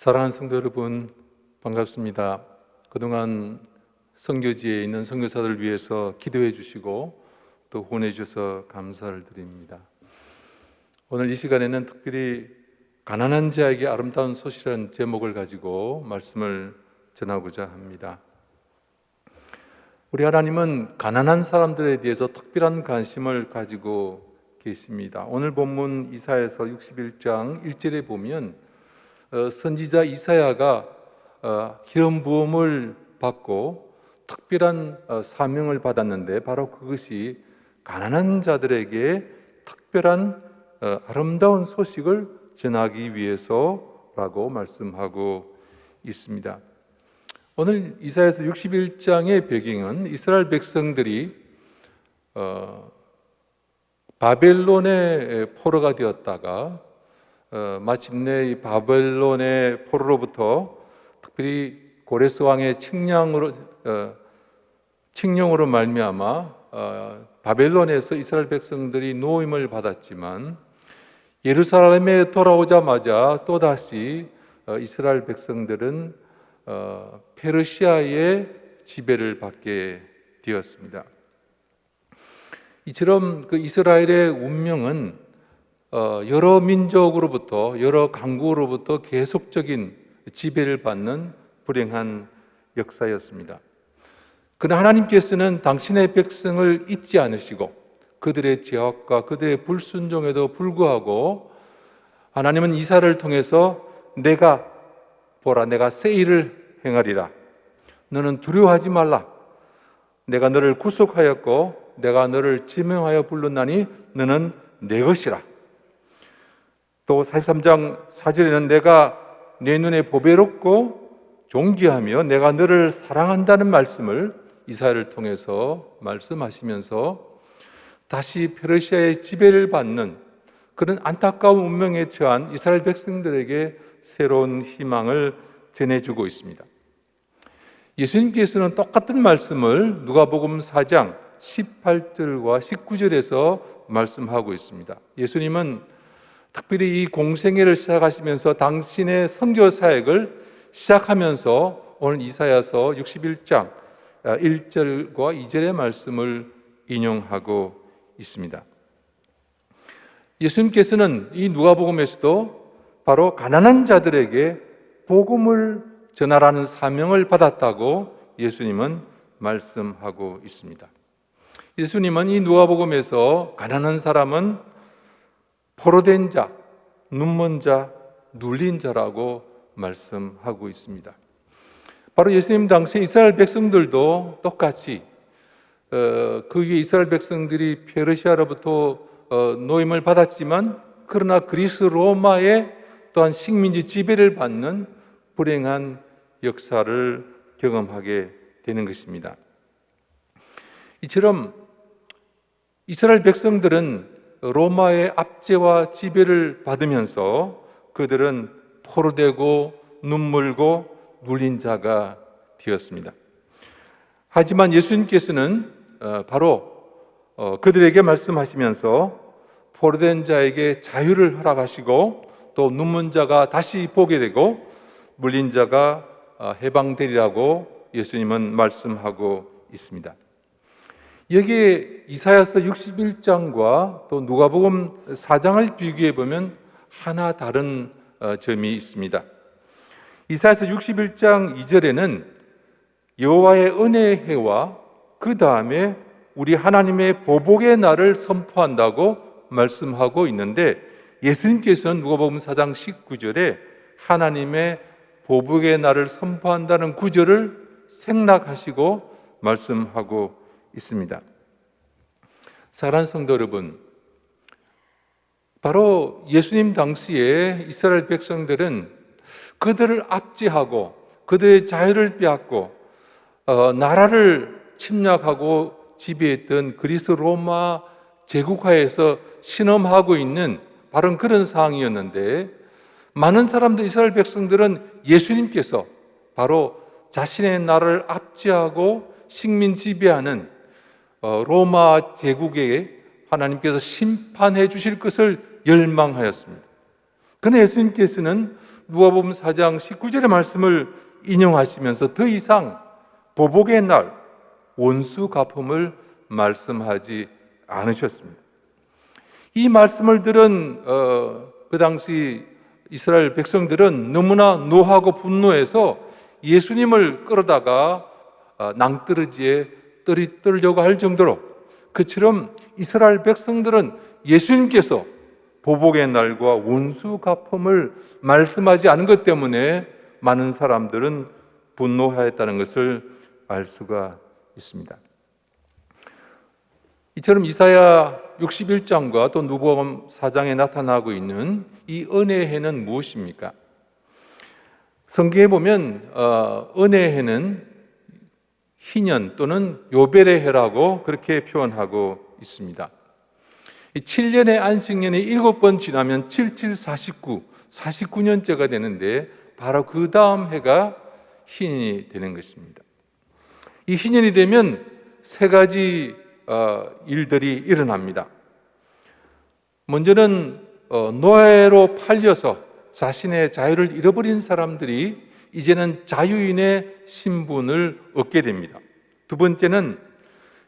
사랑하는 성도 여러분, 반갑습니다. 그동안 선교지에 있는 선교사들을 위해서 기도해 주시고 또 후원해 주셔서 감사를 드립니다. 오늘 이 시간에는 특별히 가난한 자에게 아름다운 소식이라는 제목을 가지고 말씀을 전하고자 합니다. 우리 하나님은 가난한 사람들에 대해서 특별한 관심을 가지고 계십니다. 오늘 본문 이사야서 61장 1절에 보면 선지자 이사야가 기름 부음을 받고 특별한 사명을 받았는데 바로 그것이 가난한 자들에게 특별한 아름다운 소식을 전하기 위해서라고 말씀하고 있습니다. 오늘 이사야서 61장의 배경은 이스라엘 백성들이 바벨론의 포로가 되었다가 마침내 이 바벨론의 포로로부터 특별히 고레스 왕의 칙령으로 말미암아 바벨론에서 이스라엘 백성들이 노임을 받았지만 예루살렘에 돌아오자마자 또다시 이스라엘 백성들은 페르시아의 지배를 받게 되었습니다. 이처럼 그 이스라엘의 운명은 여러 민족으로부터, 여러 강국으로부터 계속적인 지배를 받는 불행한 역사였습니다. 그러나 하나님께서는 당신의 백성을 잊지 않으시고 그들의 죄악과 그들의 불순종에도 불구하고 하나님은 이사야를 통해서 내가 새 일을 행하리라. 너는 두려워하지 말라. 내가 너를 구속하였고 내가 너를 지명하여 불렀나니 너는 내 것이라. 또 43장 4절에는 내가 내 눈에 보배롭고 존귀하며 내가 너를 사랑한다는 말씀을 이사야를 통해서 말씀하시면서 다시 페르시아의 지배를 받는 그런 안타까운 운명에 처한 이스라엘 백성들에게 새로운 희망을 전해주고 있습니다. 예수님께서는 똑같은 말씀을 누가복음 4장 18절과 19절에서 말씀하고 있습니다. 예수님은 특별히 이 공생애를 시작하시면서 당신의 선교 사역을 시작하면서 오늘 이사야서 61장 1절과 2절의 말씀을 인용하고 있습니다. 예수님께서는 이 누가복음에서도 바로 가난한 자들에게 복음을 전하라는 사명을 받았다고 예수님은 말씀하고 있습니다. 예수님은 이 누가복음에서 가난한 사람은 포로된 자, 눈먼 자, 눌린 자라고 말씀하고 있습니다. 바로 예수님 당시 이스라엘 백성들도 똑같이 그게 이스라엘 백성들이 페르시아로부터 노임을 받았지만 그러나 그리스 로마의 또한 식민지 지배를 받는 불행한 역사를 경험하게 되는 것입니다. 이처럼 이스라엘 백성들은 로마의 압제와 지배를 받으면서 그들은 포로되고 눈물고 눌린 자가 되었습니다. 하지만 예수님께서는 바로 그들에게 말씀하시면서 포로된 자에게 자유를 허락하시고 또 눈먼 자가 다시 보게 되고 물린 자가 해방되리라고 예수님은 말씀하고 있습니다. 여기에 이사야서 61장과 또 누가복음 4장을 비교해 보면 하나 다른 점이 있습니다. 이사야서 61장 2절에는 여호와의 은혜의 해와 그 다음에 우리 하나님의 보복의 날을 선포한다고 말씀하고 있는데 예수님께서는 누가복음 4장 19절에 하나님의 보복의 날을 선포한다는 구절을 생략하시고 말씀하고 있습니다. 사랑하는 성도 여러분, 바로 예수님 당시에 이스라엘 백성들은 그들을 압제하고 그들의 자유를 빼앗고 나라를 침략하고 지배했던 그리스 로마 제국하에서 신음하고 있는 바로 그런 상황이었는데 많은 사람들 이스라엘 백성들은 예수님께서 바로 자신의 나라를 압제하고 식민 지배하는 로마 제국에 하나님께서 심판해 주실 것을 열망하였습니다. 그러나 예수님께서는 누가복음 4장 19절의 말씀을 인용하시면서 더 이상 보복의 날, 원수 갚음을 말씀하지 않으셨습니다. 이 말씀을 들은 그 당시 이스라엘 백성들은 너무나 노하고 분노해서 예수님을 끌어다가 낭떠러지에 떨려고 할 정도로, 그처럼 이스라엘 백성들은 예수님께서 보복의 날과 원수 갚음을 말씀하지 않은 것 때문에 많은 사람들은 분노하였다는 것을 알 수가 있습니다. 이처럼 이사야 61장과 또 누가복음 4장에 나타나고 있는 이 은혜해는 무엇입니까? 성경에 보면 은혜해는 희년 또는 요벨의 해라고 그렇게 표현하고 있습니다. 이 7년의 안식년이 7번 지나면 7749, 49년째가 되는데 바로 그 다음 해가 희년이 되는 것입니다. 이 희년이 되면 세 가지 일들이 일어납니다. 먼저는 노예로 팔려서 자신의 자유를 잃어버린 사람들이 이제는 자유인의 신분을 얻게 됩니다. 두 번째는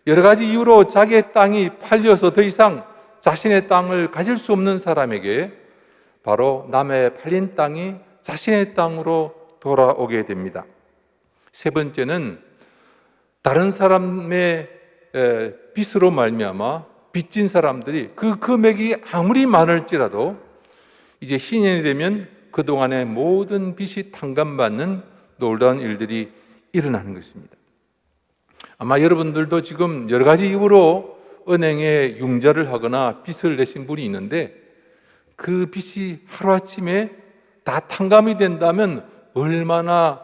여러 가지 이유로 자기의 땅이 팔려서 더 이상 자신의 땅을 가질 수 없는 사람에게 바로 남의 팔린 땅이 자신의 땅으로 돌아오게 됩니다. 세 번째는 다른 사람의 빚으로 말미암아 빚진 사람들이 그 금액이 아무리 많을지라도 이제 희년이 되면 그동안의 모든 빚이 탕감받는 놀라운 일들이 일어나는 것입니다. 아마 여러분들도 지금 여러 가지 이유로 은행에 융자를 하거나 빚을 내신 분이 있는데 그 빚이 하루아침에 다 탕감이 된다면 얼마나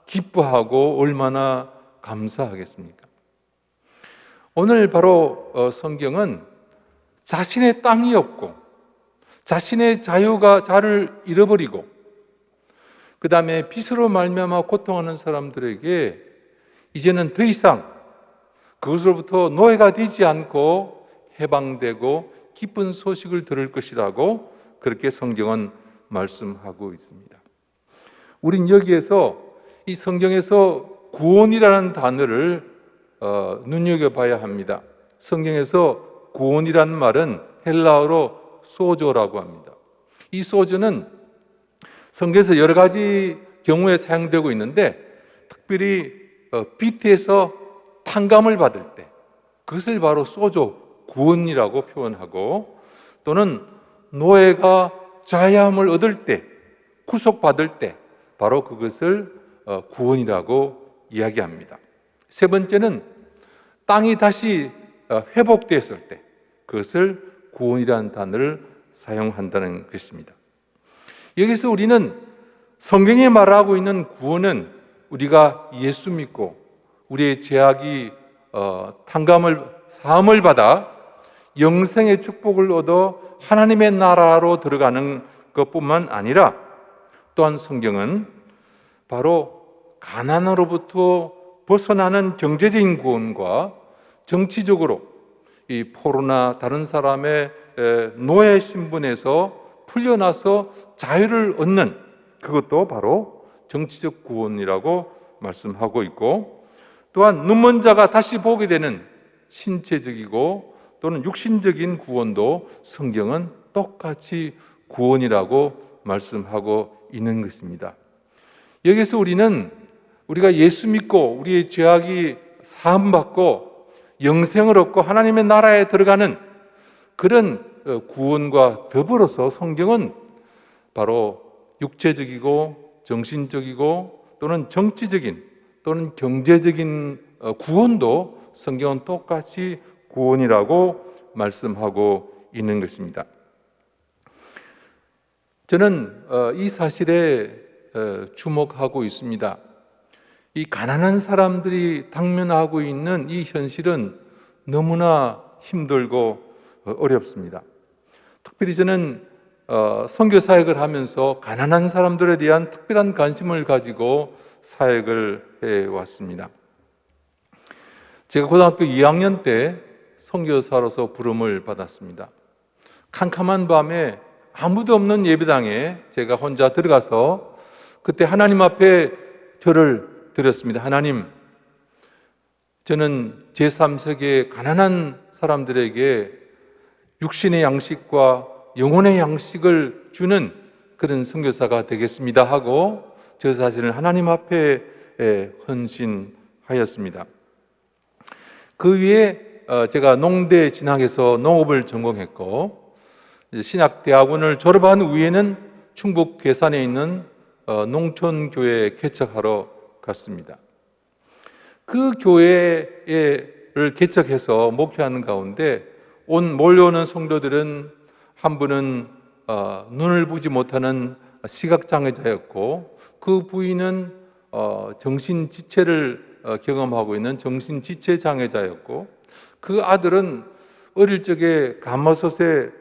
기뻐하고 얼마나 감사하겠습니까? 오늘 바로 성경은 자신의 땅이 없고 자신의 자유를 잃어버리고 그 다음에 빚으로 말미암아 고통하는 사람들에게 이제는 더 이상 그것으로부터 노예가 되지 않고 해방되고 기쁜 소식을 들을 것이라고 그렇게 성경은 말씀하고 있습니다. 우린 여기에서 이 성경에서 구원이라는 단어를 눈여겨봐야 합니다. 성경에서 구원이라는 말은 헬라어로 소조라고 합니다. 이 소조는 성경에서 여러 가지 경우에 사용되고 있는데 특별히 빚에서 탕감을 받을 때 그것을 바로 소조, 구원이라고 표현하고 또는 노예가 자유함을 얻을 때, 구속받을 때 바로 그것을 구원이라고 이야기합니다. 세 번째는 땅이 다시 회복되었을 때 그것을 구원이라는 단어를 사용한다는 것입니다. 여기서 우리는 성경이 말하고 있는 구원은 우리가 예수 믿고 우리의 죄악이 사함을 받아 영생의 축복을 얻어 하나님의 나라로 들어가는 것뿐만 아니라 또한 성경은 바로 가난으로부터 벗어나는 경제적인 구원과 정치적으로 이 포로나 다른 사람의 노예 신분에서 풀려나서 자유를 얻는 그것도 바로 정치적 구원이라고 말씀하고 있고 또한 눈먼 자가 다시 보게 되는 신체적이고 또는 육신적인 구원도 성경은 똑같이 구원이라고 말씀하고 있는 것입니다. 여기서 우리가 예수 믿고 우리의 죄악이 사함받고 영생을 얻고 하나님의 나라에 들어가는 그런 구원과 더불어서 성경은 바로 육체적이고 정신적이고 또는 정치적인 또는 경제적인 구원도 성경은 똑같이 구원이라고 말씀하고 있는 것입니다. 저는 이 사실에 주목하고 있습니다. 이 가난한 사람들이 당면하고 있는 이 현실은 너무나 힘들고 어렵습니다. 특별히 저는 선교 사역을 하면서 가난한 사람들에 대한 특별한 관심을 가지고 사역을 해왔습니다. 제가 고등학교 2학년 때 선교사로서 부름을 받았습니다. 캄캄한 밤에 아무도 없는 예배당에 제가 혼자 들어가서 그때 하나님 앞에 절을 드렸습니다. 하나님, 저는 제3세계 가난한 사람들에게 육신의 양식과 영혼의 양식을 주는 그런 선교사가 되겠습니다 하고 저 자신을 하나님 앞에 헌신하였습니다. 그 위에 제가 농대 진학해서 농업을 전공했고 신학대학원을 졸업한 후에는 충북 괴산에 있는 농촌교회에 개척하러 갔습니다. 그 교회를 개척해서 목회하는 가운데 몰려오는 성도들은 한 분은 눈을 보지 못하는 시각장애자였고 그 부인은 정신지체를 경험하고 있는 정신지체장애자였고 그 아들은 어릴 적에 가마솥에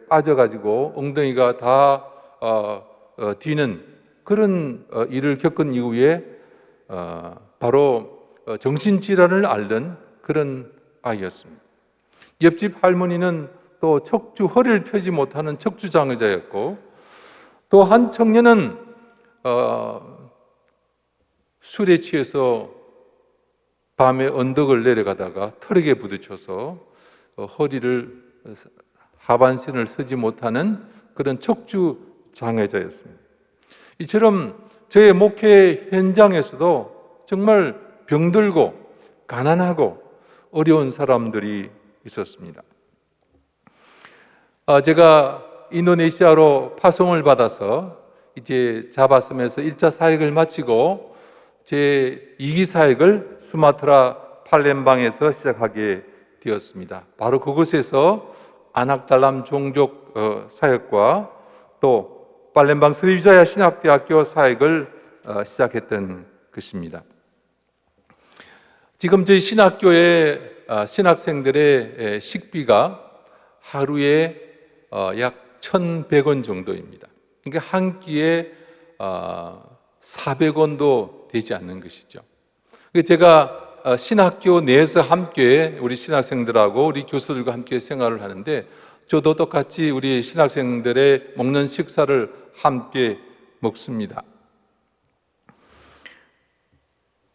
빠져가지고 엉덩이가 다 뒤는 그런 일을 겪은 이후에 바로 정신질환을 앓는 그런 아이였습니다. 옆집 할머니는 또 허리를 펴지 못하는 척추장애자였고 또 한 청년은 술에 취해서 밤에 언덕을 내려가다가 트럭에 부딪혀서 허리를 하반신을 서지 못하는 그런 척추 장애자였습니다. 이처럼 저의 목회 현장에서도 정말 병들고 가난하고 어려운 사람들이 있었습니다. 제가 인도네시아로 파송을 받아서 이제 자바섬에서 1차 사역을 마치고 제 2기 사역을 수마트라 팔렘방에서 시작하게 되었습니다. 바로 그곳에서 아낙달람 종족 사역과 또 팔렘방 스리비자야 신학대학교 사역을 시작했던 것입니다. 지금 저희 신학교의 신학생들의 식비가 하루에 약 1,100원 정도입니다. 그러니까 한 끼에 400원도 되지 않는 것이죠. 제가 신학교 내에서 함께 우리 신학생들하고 우리 교수들과 함께 생활을 하는데 저도 똑같이 우리 신학생들의 먹는 식사를 함께 먹습니다.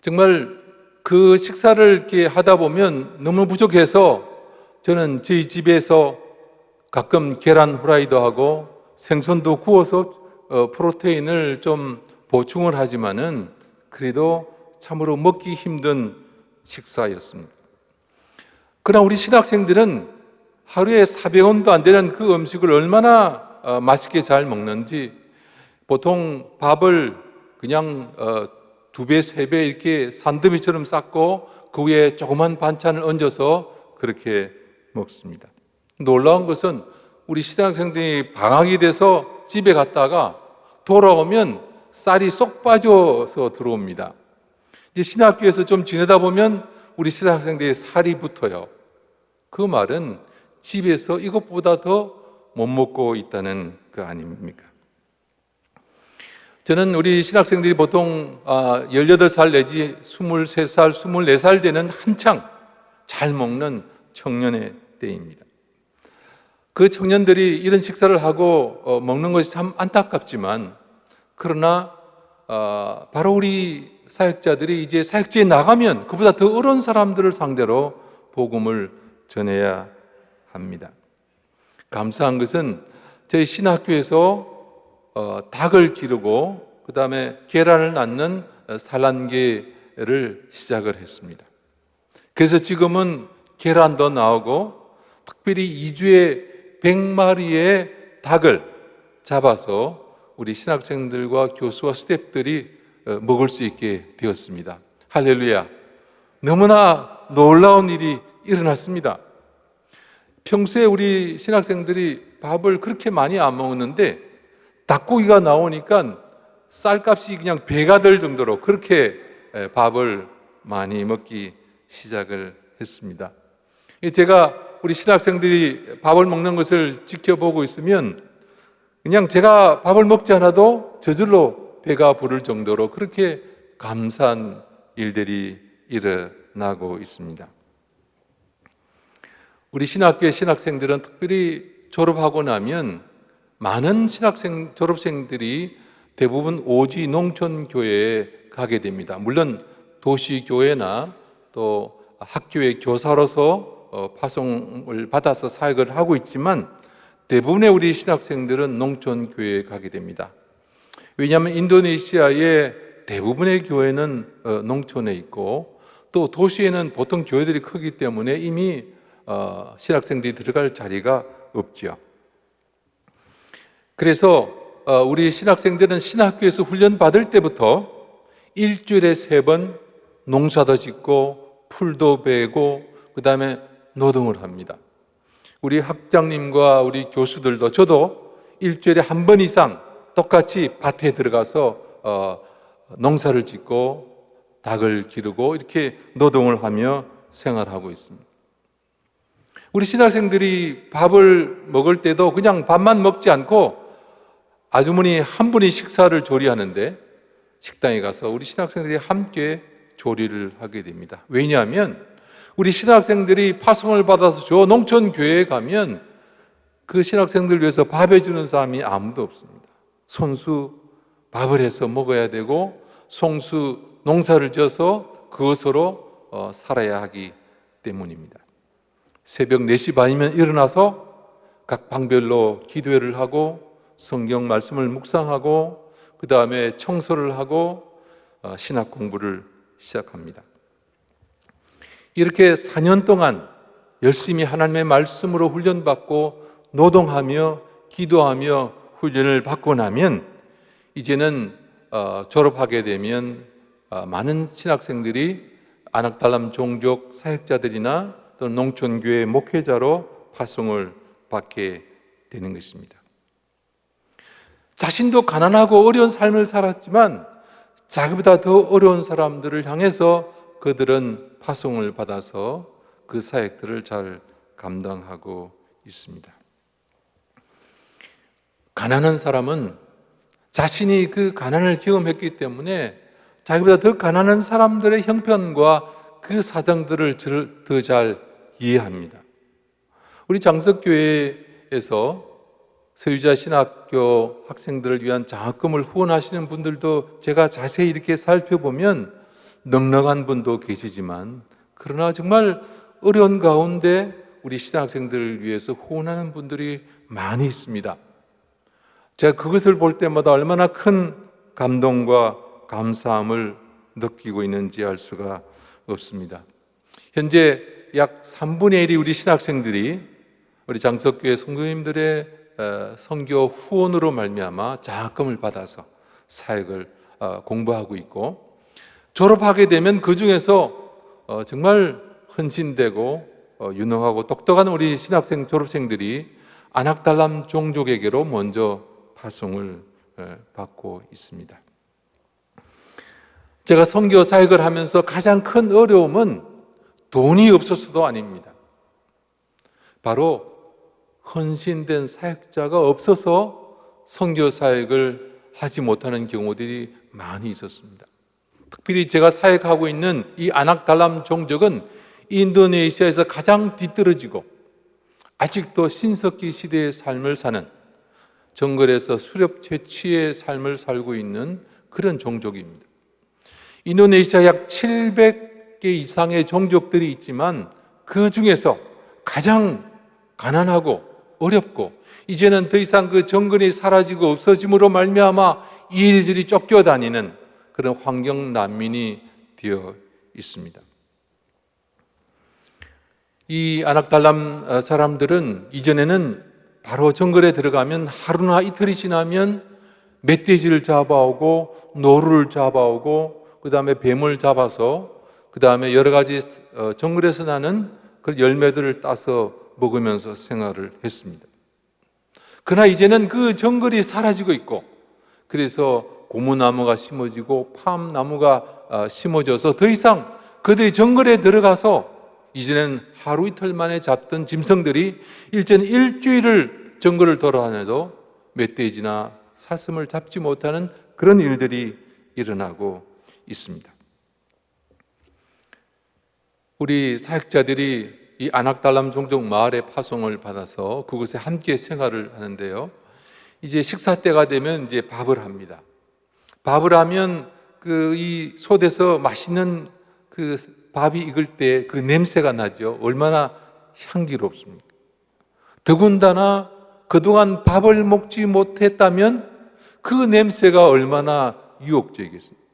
정말 그 식사를 이렇게 하다 보면 너무 부족해서 저는 저희 집에서 가끔 계란 후라이도 하고 생선도 구워서 프로테인을 좀 보충을 하지만은 그래도 참으로 먹기 힘든 식사였습니다. 그러나 우리 신학생들은 하루에 400원도 안 되는 그 음식을 얼마나 맛있게 잘 먹는지 보통 밥을 그냥 2배, 3배 이렇게 산더미처럼 쌓고 그 위에 조그만 반찬을 얹어서 그렇게 먹습니다. 놀라운 것은 우리 신학생들이 방학이 돼서 집에 갔다가 돌아오면 쌀이 쏙 빠져서 들어옵니다. 이제 신학교에서 좀 지내다 보면 우리 신학생들이 살이 붙어요. 그 말은 집에서 이것보다 더 못 먹고 있다는 거 아닙니까? 저는 우리 신학생들이 보통 18살 내지 23살, 24살 되는 한창 잘 먹는 청년의 때입니다. 그 청년들이 이런 식사를 하고 먹는 것이 참 안타깝지만 그러나 바로 우리 사역자들이 이제 사역지에 나가면 그보다 더 어려운 사람들을 상대로 복음을 전해야 합니다. 감사한 것은 저희 신학교에서 닭을 기르고 그 다음에 계란을 낳는 산란계를 시작을 했습니다. 그래서 지금은 계란도 나오고 특별히 2주에 100마리의 닭을 잡아서 우리 신학생들과 교수와 스태프들이 먹을 수 있게 되었습니다. 할렐루야! 너무나 놀라운 일이 일어났습니다. 평소에 우리 신학생들이 밥을 그렇게 많이 안 먹었는데 닭고기가 나오니까 쌀값이 그냥 배가 될 정도로 그렇게 밥을 많이 먹기 시작을 했습니다. 제가 우리 신학생들이 밥을 먹는 것을 지켜보고 있으면 그냥 제가 밥을 먹지 않아도 저절로 배가 부를 정도로 그렇게 감사한 일들이 일어나고 있습니다. 우리 신학교의 신학생들은 특별히 졸업하고 나면 많은 신학생, 졸업생들이 대부분 오지 농촌 교회에 가게 됩니다. 물론 도시 교회나 또 학교의 교사로서 파송을 받아서 사역을 하고 있지만 대부분의 우리 신학생들은 농촌 교회에 가게 됩니다. 왜냐하면 인도네시아의 대부분의 교회는 농촌에 있고 또 도시에는 보통 교회들이 크기 때문에 이미 신학생들이 들어갈 자리가 없죠. 그래서 우리 신학생들은 신학교에서 훈련 받을 때부터 일주일에 3번 농사도 짓고 풀도 베고 그 다음에 노동을 합니다. 우리 학장님과 우리 교수들도 저도 일주일에 1번 이상 똑같이 밭에 들어가서 농사를 짓고 닭을 기르고 이렇게 노동을 하며 생활하고 있습니다. 우리 신학생들이 밥을 먹을 때도 그냥 밥만 먹지 않고 아주머니 한 분이 식사를 조리하는데 식당에 가서 우리 신학생들이 함께 조리를 하게 됩니다. 왜냐하면 우리 신학생들이 파송을 받아서 저 농촌 교회에 가면 그 신학생들 위해서 밥 해주는 사람이 아무도 없습니다. 손수 밥을 해서 먹어야 되고 송수 농사를 지어서 그것으로 살아야 하기 때문입니다. 새벽 4시 반이면 일어나서 각 방별로 기도회를 하고 성경 말씀을 묵상하고 그 다음에 청소를 하고 신학 공부를 시작합니다. 이렇게 4년 동안 열심히 하나님의 말씀으로 훈련받고 노동하며 기도하며 훈련을 받고 나면 이제는 졸업하게 되면 많은 신학생들이 아낙달람 종족 사역자들이나 또 농촌교회 목회자로 파송을 받게 되는 것입니다. 자신도 가난하고 어려운 삶을 살았지만 자기보다 더 어려운 사람들을 향해서 그들은 파송을 받아서 그 사역들을 잘 감당하고 있습니다. 가난한 사람은 자신이 그 가난을 경험했기 때문에 자기보다 더 가난한 사람들의 형편과 그 사정들을 더 잘 이해합니다. 우리 장석교회에서 서유자 신학교 학생들을 위한 장학금을 후원하시는 분들도 제가 자세히 이렇게 살펴보면 넉넉한 분도 계시지만 그러나 정말 어려운 가운데 우리 신학생들을 위해서 후원하는 분들이 많이 있습니다. 제가 그것을 볼 때마다 얼마나 큰 감동과 감사함을 느끼고 있는지 알 수가 없습니다. 현재 약 3분의 1이 우리 신학생들이 우리 장석교회 성도님들의 선교 후원으로 말미암아 장학금을 받아서 사역을 공부하고 있고 졸업하게 되면 그 중에서 정말 헌신되고 유능하고 똑똑한 우리 신학생 졸업생들이 아낙달람 종족에게로 먼저 파송을 받고 있습니다. 제가 선교 사역을 하면서 가장 큰 어려움은 돈이 없어서도 아닙니다. 바로 헌신된 사역자가 없어서 선교 사역을 하지 못하는 경우들이 많이 있었습니다. 특별히 제가 사역하고 있는 이 아낙달람 종족은 인도네시아에서 가장 뒤떨어지고 아직도 신석기 시대의 삶을 사는 정글에서 수렵 채취의 삶을 살고 있는 그런 종족입니다. 인도네시아 약 700개 이상의 종족들이 있지만 그 중에서 가장 가난하고 어렵고 이제는 더 이상 그 정글이 사라지고 없어짐으로 말미암아 이리저리 쫓겨다니는 그런 환경 난민이 되어 있습니다. 이 아낙달람 사람들은 이전에는 바로 정글에 들어가면 하루나 이틀이 지나면 멧돼지를 잡아오고 노루를 잡아오고 그 다음에 뱀을 잡아서 그 다음에 여러 가지 정글에서 나는 그 열매들을 따서 먹으면서 생활을 했습니다. 그러나 이제는 그 정글이 사라지고 있고 그래서 고무나무가 심어지고 팜나무가 심어져서 더 이상 그들이 정글에 들어가서 이제는 하루 이틀 만에 잡던 짐승들이 이제는 일주일을 정글을 돌아다녀도 멧돼지나 사슴을 잡지 못하는 그런 일들이 일어나고 있습니다. 우리 사역자들이 이 아낙달람 종족 마을에 파송을 받아서 그곳에 함께 생활을 하는데요. 이제 식사 때가 되면 이제 밥을 합니다. 밥을 하면 이 솥에서 맛있는 그 밥이 익을 때 그 냄새가 나죠. 얼마나 향기롭습니까? 더군다나 그동안 밥을 먹지 못했다면 그 냄새가 얼마나 유혹적이겠습니까?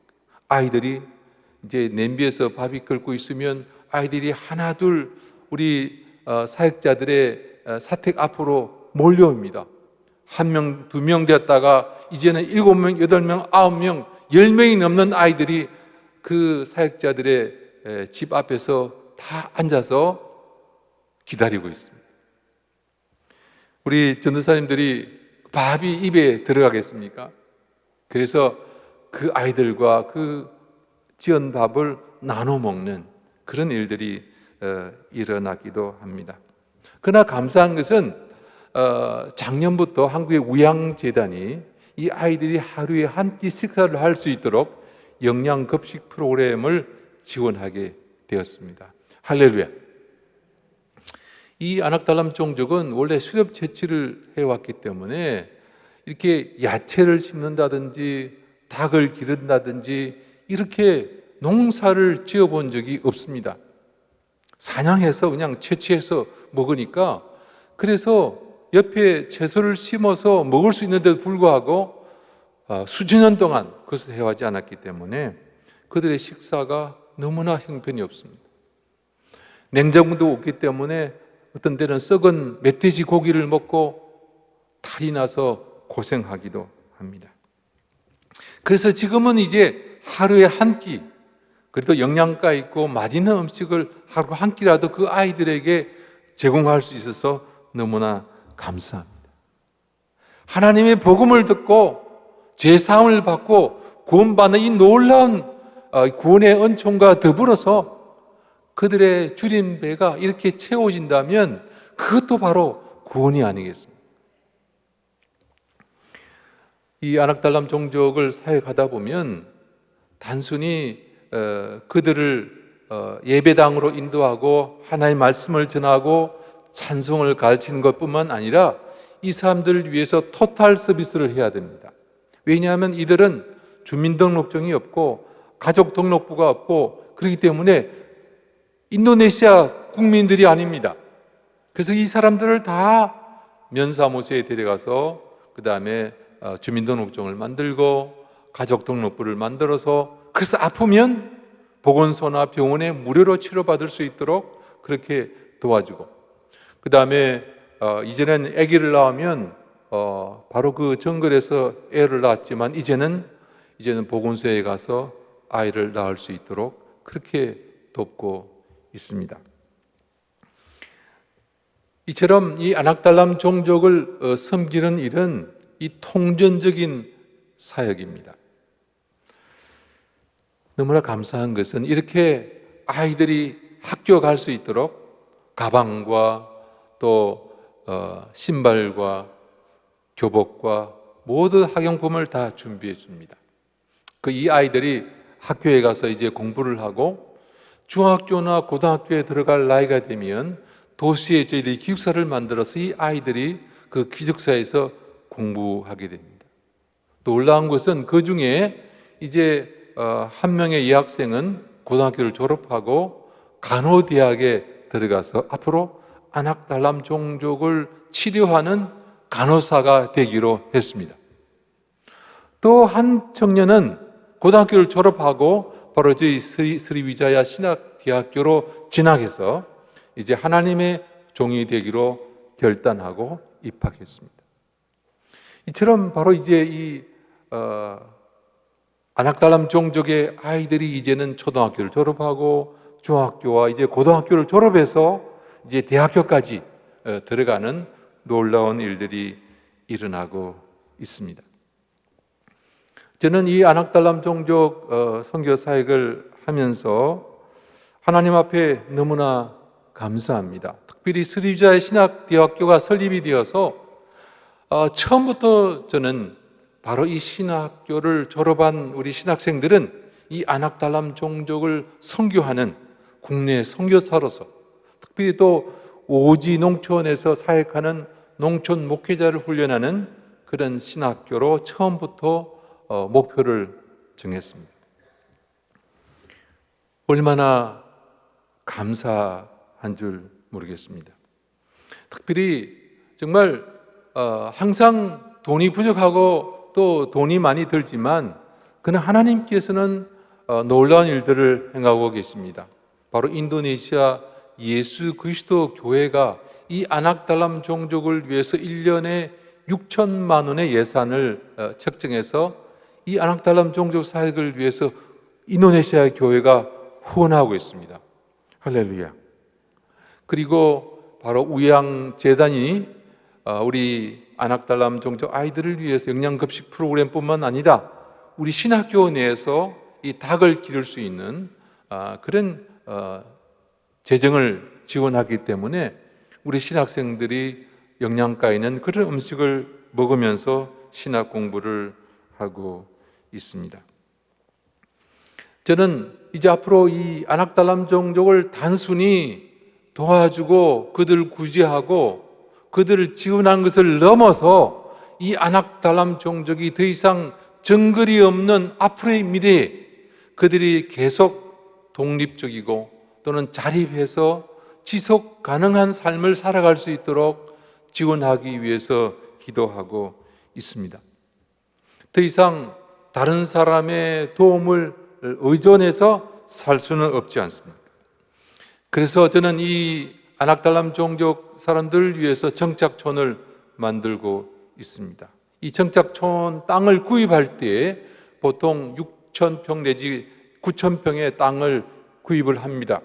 아이들이 이제 냄비에서 밥이 끓고 있으면 아이들이 하나둘 우리 사역자들의 사택 앞으로 몰려옵니다. 1명, 2명 되었다가 이제는 7명, 8명, 9명, 10명이 넘는 아이들이 그 사역자들의 집 앞에서 다 앉아서 기다리고 있습니다. 우리 전도사님들이 밥이 입에 들어가겠습니까? 그래서 그 아이들과 그 지은 밥을 나눠 먹는 그런 일들이 일어나기도 합니다. 그러나 감사한 것은 작년부터 한국의 우양재단이 이 아이들이 하루에 한 끼 식사를 할 수 있도록 영양급식 프로그램을 지원하게 되었습니다. 할렐루야. 이 안악달람 종족은 원래 수렵 채취를 해왔기 때문에 이렇게 야채를 심는다든지 닭을 기른다든지 이렇게 농사를 지어본 적이 없습니다. 사냥해서 그냥 채취해서 먹으니까, 그래서 옆에 채소를 심어서 먹을 수 있는데도 불구하고 수천 년 동안 그것을 해오지 않았기 때문에 그들의 식사가 너무나 형편이 없습니다. 냉장고도 없기 때문에 어떤 때는 썩은 멧돼지 고기를 먹고 탈이 나서 고생하기도 합니다. 그래서 지금은 이제 하루에 한 끼, 그래도 영양가 있고 맛있는 음식을 하루 한 끼라도 그 아이들에게 제공할 수 있어서 너무나 감사합니다. 하나님의 복음을 듣고 제사함을 받고 구원받는 이 놀라운 구원의 은총과 더불어서 그들의 줄인 배가 이렇게 채워진다면 그것도 바로 구원이 아니겠습니까? 이 안악달람 종족을 사역하다 보면 단순히 그들을 예배당으로 인도하고 하나님의 말씀을 전하고 찬송을 가르치는 것뿐만 아니라 이 사람들을 위해서 토탈 서비스를 해야 됩니다. 왜냐하면 이들은 주민등록증이 없고 가족 등록부가 없고 그렇기 때문에 인도네시아 국민들이 아닙니다. 그래서 이 사람들을 다 면사무소에 데려가서 그 다음에 주민등록증을 만들고 가족 등록부를 만들어서, 그래서 아프면 보건소나 병원에 무료로 치료받을 수 있도록 그렇게 도와주고, 그 다음에 이제는 아기를 낳으면 바로 그 정글에서 애를 낳았지만 이제는 보건소에 가서 아이를 낳을 수 있도록 그렇게 돕고 있습니다. 이처럼 이 안악달람 종족을 섬기는 일은 이 통전적인 사역입니다. 너무나 감사한 것은 이렇게 아이들이 학교 갈 수 있도록 가방과 또 신발과 교복과 모든 학용품을 다 준비해 줍니다. 이 아이들이 학교에 가서 이제 공부를 하고 중학교나 고등학교에 들어갈 나이가 되면 도시에 저희들이 기숙사를 만들어서 이 아이들이 그 기숙사에서 공부하게 됩니다. 놀라운 것은 그 중에 이제 한 명의 여학생은 고등학교를 졸업하고 간호대학에 들어가서 앞으로 안악달람 종족을 치료하는 간호사가 되기로 했습니다. 또 한 청년은 고등학교를 졸업하고 바로 저희 스리위자야 신학대학교로 진학해서 이제 하나님의 종이 되기로 결단하고 입학했습니다. 이처럼 바로 이제 이 안악달람 종족의 아이들이 이제는 초등학교를 졸업하고 중학교와 이제 고등학교를 졸업해서 이제 대학교까지 들어가는 놀라운 일들이 일어나고 있습니다. 저는 이 안악달람 종족 선교 사역을 하면서 하나님 앞에 너무나 감사합니다. 특별히 스리비자야 신학대학교가 설립이 되어서 처음부터 저는 바로 이 신학교를 졸업한 우리 신학생들은 이 안악달람 종족을 선교하는 국내 선교사로서, 특별히 또 오지 농촌에서 사역하는 농촌 목회자를 훈련하는 그런 신학교로 처음부터 목표를 정했습니다. 얼마나 감사한 줄 모르겠습니다. 특별히 정말 항상 돈이 부족하고 또 돈이 많이 들지만 그러나 하나님께서는 놀라운 일들을 행하고 계십니다. 바로 인도네시아 예수 그리스도 교회가 이 아낙달람 종족을 위해서 1년에 6천만 원의 예산을 책정해서 이 아낙달람 종족 사역을 위해서 인도네시아 교회가 후원하고 있습니다. 할렐루야. 그리고 바로 우양재단이 우리 아낙달람 종족 아이들을 위해서 영양급식 프로그램뿐만 아니라 우리 신학교 내에서 이 닭을 기를 수 있는 그런 재정을 지원하기 때문에 우리 신학생들이 영양가 있는 그런 음식을 먹으면서 신학 공부를 하고 있습니다. 저는 이제 앞으로 이 아낙달람 종족을 단순히 도와주고 그들을 구제하고 그들을 지원한 것을 넘어서 이 아낙달람 종족이 더 이상 정글이 없는 앞으로의 미래에 그들이 계속 독립적이고 또는 자립해서 지속 가능한 삶을 살아갈 수 있도록 지원하기 위해서 기도하고 있습니다. 더 이상 다른 사람의 도움을 의존해서 살 수는 없지 않습니까? 그래서 저는 이 아낙달람 종족 사람들을 위해서 정착촌을 만들고 있습니다. 이 정착촌 땅을 구입할 때 보통 6,000평 내지 9,000평의 땅을 구입을 합니다.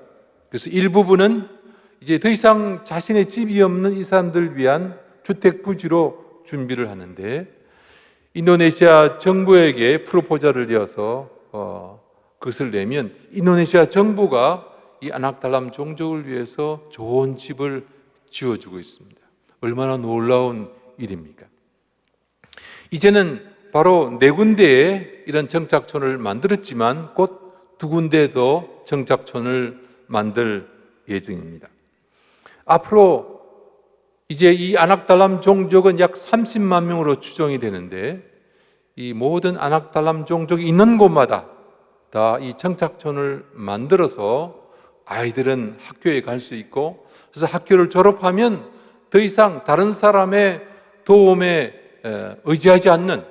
그래서 일부분은 이제 더 이상 자신의 집이 없는 이 사람들을 위한 주택 부지로 준비를 하는데 인도네시아 정부에게 프로포절을 이어서 그것을 내면 인도네시아 정부가 이 아낙달람 종족을 위해서 좋은 집을 지어주고 있습니다. 얼마나 놀라운 일입니까? 이제는 바로 4군데에 이런 정착촌을 만들었지만 곧 2군데 더 정착촌을 만들 예정입니다. 앞으로 이제 이 아낙달람 종족은 약 30만 명으로 추정이 되는데 이 모든 아낙달람 종족이 있는 곳마다 다 이 정착촌을 만들어서 아이들은 학교에 갈 수 있고 그래서 학교를 졸업하면 더 이상 다른 사람의 도움에 의지하지 않는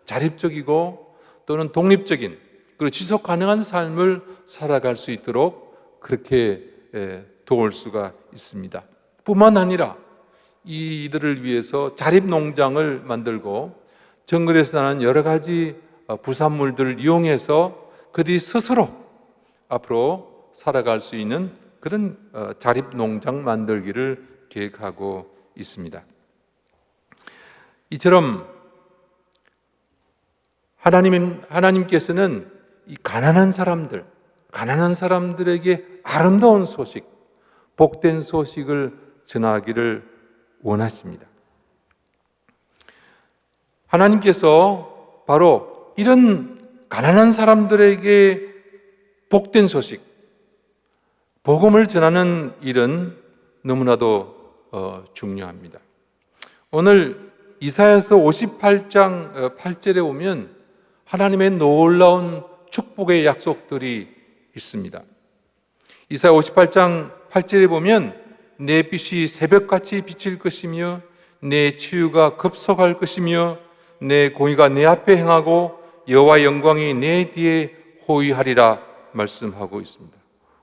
자립적이고 또는 독립적인 그리고 지속 가능한 삶을 살아갈 수 있도록 그렇게 도울 수가 있습니다. 뿐만 아니라 이들을 위해서 자립농장을 만들고 정글에서 나는 여러 가지 부산물들을 이용해서 그들이 스스로 앞으로 살아갈 수 있는 그런 자립농장 만들기를 계획하고 있습니다. 이처럼 하나님께서는 이 가난한 사람들에게 아름다운 소식, 복된 소식을 전하기를 원하십니다. 하나님께서 바로 이런 가난한 사람들에게 복된 소식, 복음을 전하는 일은 너무나도 중요합니다. 오늘 이사야서 58장 8절에 보면 하나님의 놀라운 축복의 약속들이 있습니다. 이사야 58장 8절에 보면 내 빛이 새벽같이 비칠 것이며 내 치유가 급속할 것이며 내 공의가 내 앞에 행하고 여호와의 영광이 내 뒤에 호위하리라 말씀하고 있습니다.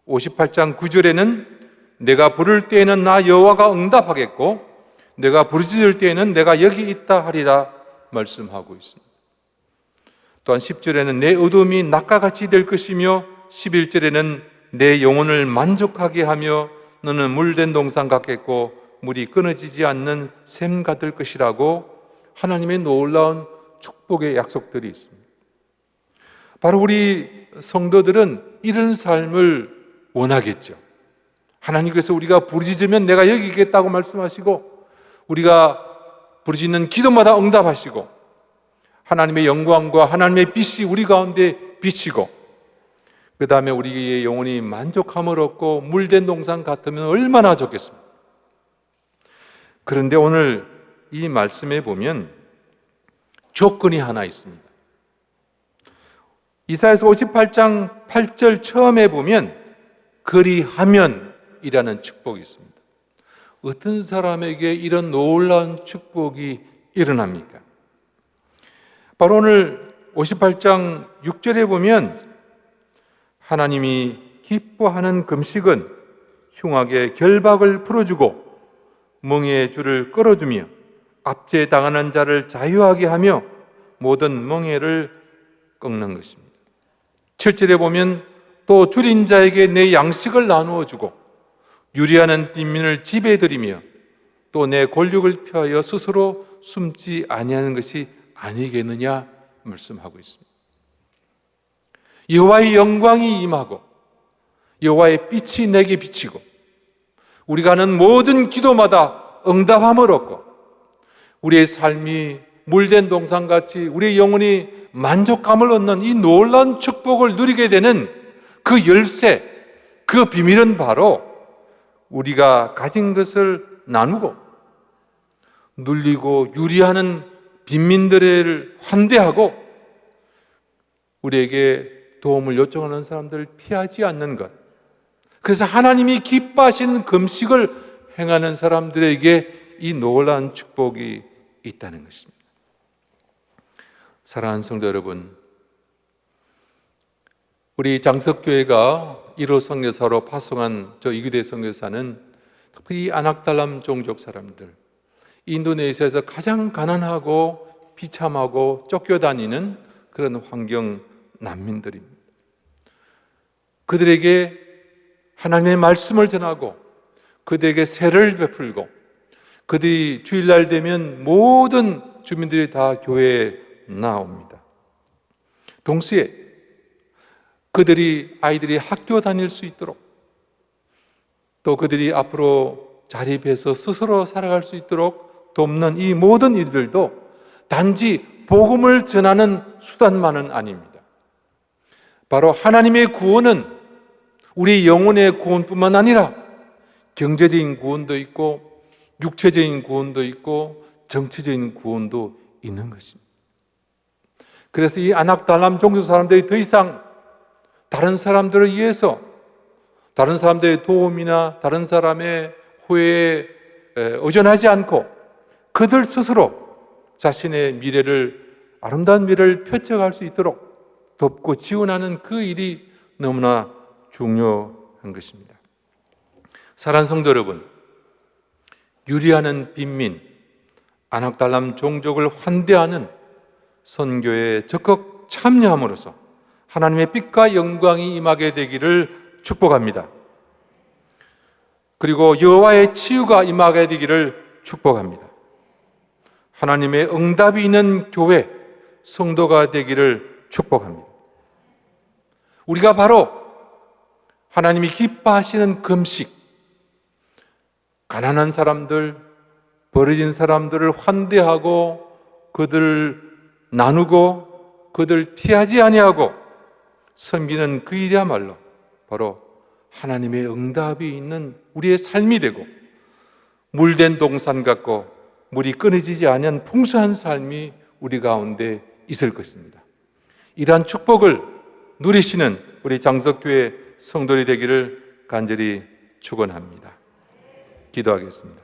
58장 9절에는 내가 부를 때에는 나 여호와가 응답하겠고 내가 부르짖을 때에는 내가 여기 있다 하리라 말씀하고 있습니다. 또한 10절에는 내 어둠이 낮과 같이 될 것이며 11절에는 내 영혼을 만족하게 하며 너는 물된 동산 같겠고 물이 끊어지지 않는 샘 같을 것이라고 하나님의 놀라운 축복의 약속들이 있습니다. 바로 우리 성도들은 이런 삶을 원하겠죠. 하나님께서 우리가 부르짖으면 내가 여기 있겠다고 말씀하시고 우리가 부르짖는 기도마다 응답하시고 하나님의 영광과 하나님의 빛이 우리 가운데 비치고 그 다음에 우리의 영혼이 만족함을 얻고 물된 동산 같으면 얼마나 좋겠습니까? 그런데 오늘 이 말씀에 보면 조건이 하나 있습니다. 이사야서 58장 8절 처음에 보면 그리하면이라는 축복이 있습니다. 어떤 사람에게 이런 놀라운 축복이 일어납니까? 바로 오늘 58장 6절에 보면 하나님이 기뻐하는 금식은 흉악의 결박을 풀어주고 멍에의 줄을 끌어주며 압제당하는 자를 자유하게 하며 모든 멍에를 꺾는 것입니다. 7절에 보면 또 줄인 자에게 내 양식을 나누어 주고 유리하는 빈민을 집에 들이며 또 내 권력을 펴하여 스스로 숨지 아니하는 것이 아니겠느냐 말씀하고 있습니다. 여호와의 영광이 임하고 여호와의 빛이 내게 비치고 우리가 하는 모든 기도마다 응답함을 얻고 우리의 삶이 물된 동산같이 우리의 영혼이 만족감을 얻는 이 놀라운 축복을 누리게 되는 그 열쇠, 그 비밀은 바로 우리가 가진 것을 나누고 눌리고 유리하는 빈민들을 환대하고 우리에게 도움을 요청하는 사람들을 피하지 않는 것. 그래서 하나님이 기뻐하시는 금식을 행하는 사람들에게 이 놀라운 축복이 있다는 것입니다. 사랑하는 성도 여러분, 우리 장석교회가 1호 선교사로 파송한 저 이규대 선교사는 특히 아낙달람 종족 사람들, 인도네시아에서 가장 가난하고 비참하고 쫓겨다니는 그런 환경 난민들입니다. 그들에게 하나님의 말씀을 전하고 그들에게 세를 베풀고 그들이 주일날 되면 모든 주민들이 다 교회에 나옵니다. 동시에 아이들이 학교 다닐 수 있도록 또 그들이 앞으로 자립해서 스스로 살아갈 수 있도록 돕는 이 모든 일들도 단지 복음을 전하는 수단만은 아닙니다. 바로 하나님의 구원은 우리 영혼의 구원뿐만 아니라 경제적인 구원도 있고 육체적인 구원도 있고 정치적인 구원도 있는 것입니다. 그래서 이 아낙달람 종족 사람들이 더 이상 다른 사람들을 위해서 다른 사람들의 도움이나 다른 사람의 호혜에 의존하지 않고 그들 스스로 자신의 아름다운 미래를 펼쳐갈 수 있도록 돕고 지원하는 그 일이 너무나 중요한 것입니다. 사랑하는 성도 여러분, 유리하는 빈민, 아낙달람 종족을 환대하는 선교에 적극 참여함으로써 하나님의 빛과 영광이 임하게 되기를 축복합니다. 그리고 여호와의 치유가 임하게 되기를 축복합니다. 하나님의 응답이 있는 교회, 성도가 되기를 축복합니다. 우리가 바로 하나님이 기뻐하시는 금식, 가난한 사람들, 버려진 사람들을 환대하고 그들을 나누고 그들을 피하지 아니하고 섬기는 그 일이야말로 바로 하나님의 응답이 있는 우리의 삶이 되고 물된 동산 같고 물이 끊어지지 않은 풍성한 삶이 우리 가운데 있을 것입니다. 이러한 축복을 누리시는 우리 장석교회 성도들이 되기를 간절히 축원합니다. 기도하겠습니다.